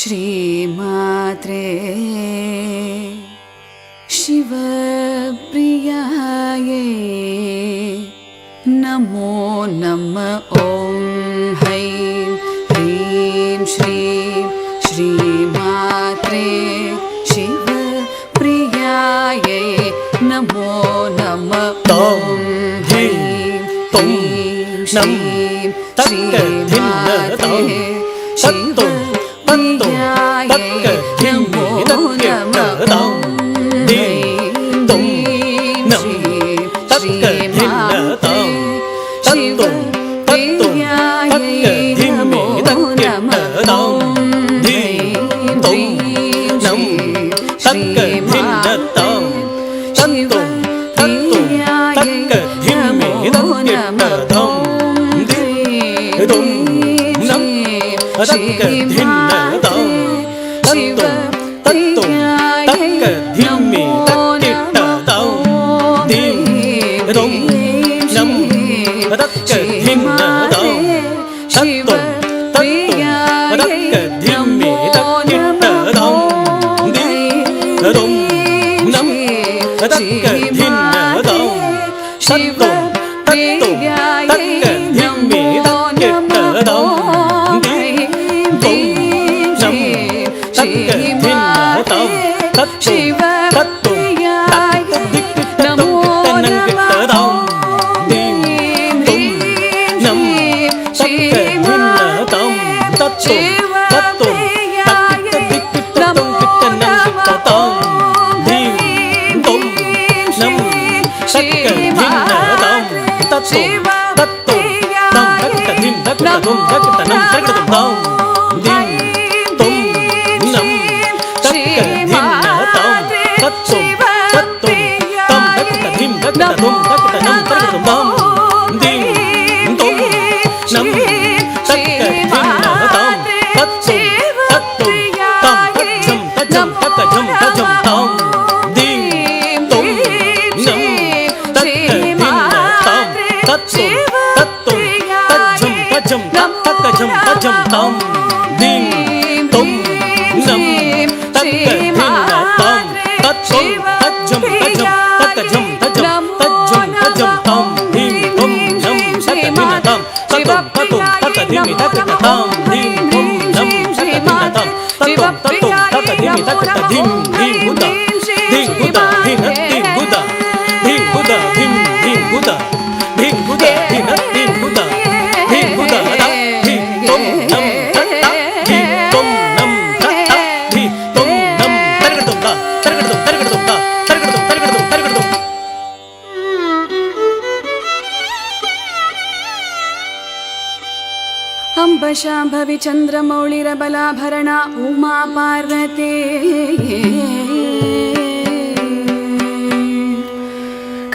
श्रीमात्रे शिवप्रियायै नमो नमः। ॐ हैं ह्रीं श्रीं श्रीमात्रे शिवप्रियायै नमो नमः। ॐ हैं ह्रीं श्रीं श्रीमात्रे शिवप्रियायै नमो नमः। शाम्भवी चन्द्रमौळिरबलाभरणा उमा पार्वती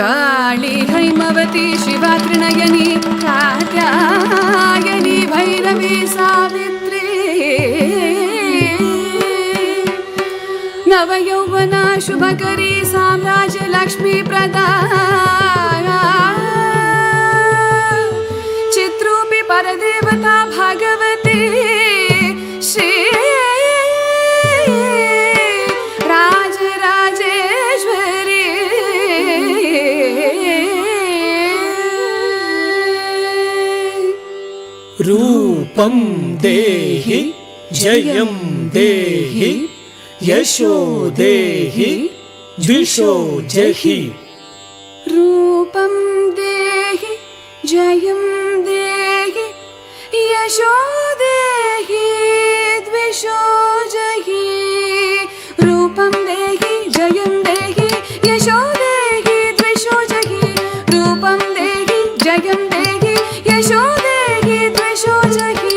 काली हैमवती शिवा त्रिनयनी कात्यायनी भैरवी सावित्री नवयौवना शुभकरी साम्राज्य लक्ष्मी प्रदा चित्रूपी परदेवता भगवती श्री राजराजेश्वरी रूपं देहि जयं देहि यशो देहि द्विषो जहि। रूपं देहि जयं देहि यशो देहि द्विषो जहि। रूपं देहि जयं देहि यशो देहि द्विषो जहि। रूपं देहि जयं देहि यशो देहि द्विषो जहि।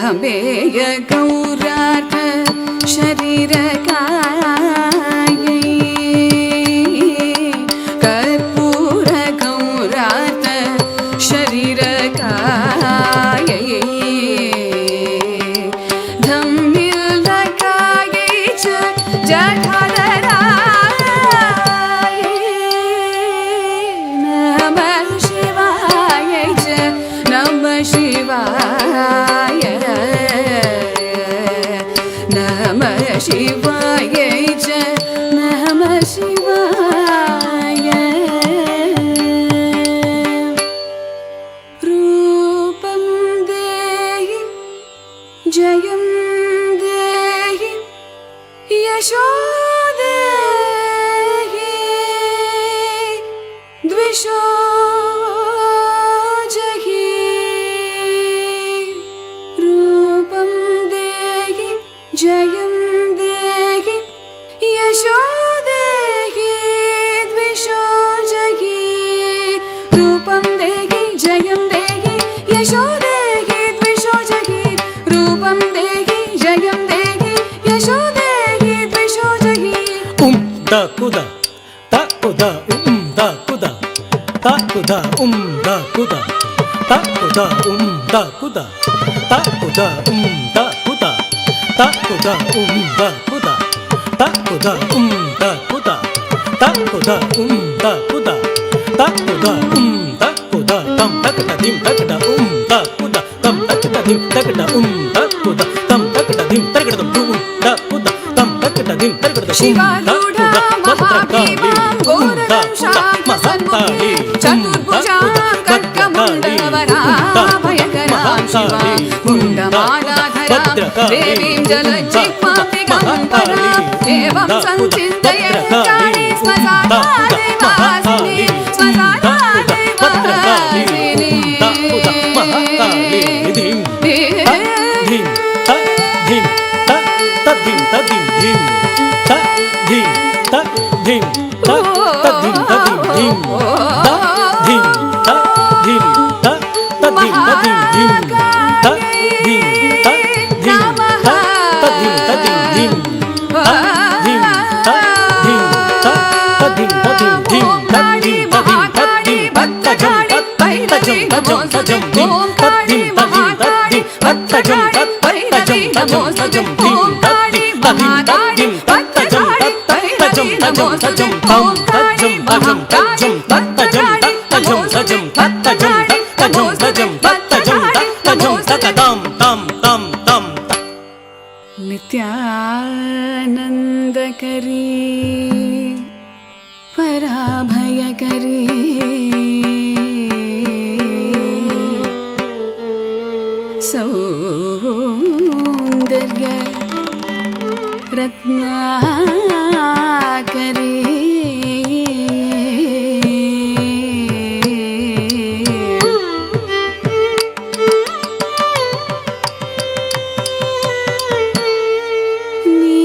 अमेय गौरार्थ शरीर कायै कर्पूर गौरार्थ शरीर कायै धम्मिल्लकायै च जठाधरायै नमः शिवायै च नमः शिवाय नमः शिवायै च नमः शिवाय रूपं देहि जयं देहि यशो देहि द्विषो जहि रूपं देहि जयं देहि यशो देहि द्विषो जहि रूपं देहि जयं देहि यशो देहि द्विषो जहि रूपं देहि जयं देहि यशो देहि द्विषो जहि Da kuda, ta kuda, da kuda, ta kuda, da kuda, ta kuda, da kuda, ta kuda, da kuda, ta kuda, da kuda, ta kuda, da kuda, ta kuda, da kuda, ta kuda, da kuda, tam takda dim takda da kuda, tam takda dim takda da kuda, tam takda dim takda da kuda, tam takda dim takda शिवारूढा महाभीमां घोरदंशां सन्मुखे चतुर्भुजां खड्गमण्डलवराभयकरां शिवां कुण्डमालाधरां देवीं जलजिह्वां दिगम्बरां एवं सञ्चिन्तय काली श्मशानादिवासिनी श्मशानादिवासिनी नित्यानन्दकरी पराभयकरी सौन्दर्य रत्नाकरी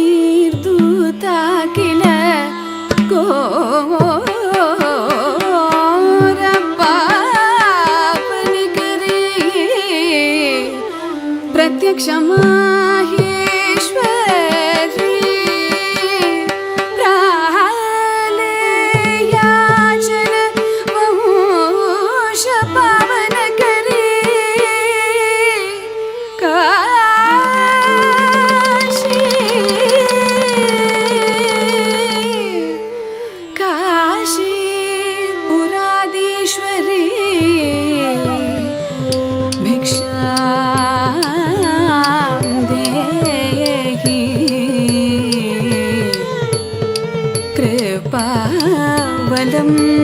निर्दूता किल घोरपापनिकरी प्रत्यक्ष माहेश्वरी प्रालेयाचन वंश पावनकरी काशी काशीपुराधीश्वरी भिक्षां देहि कृपावलम्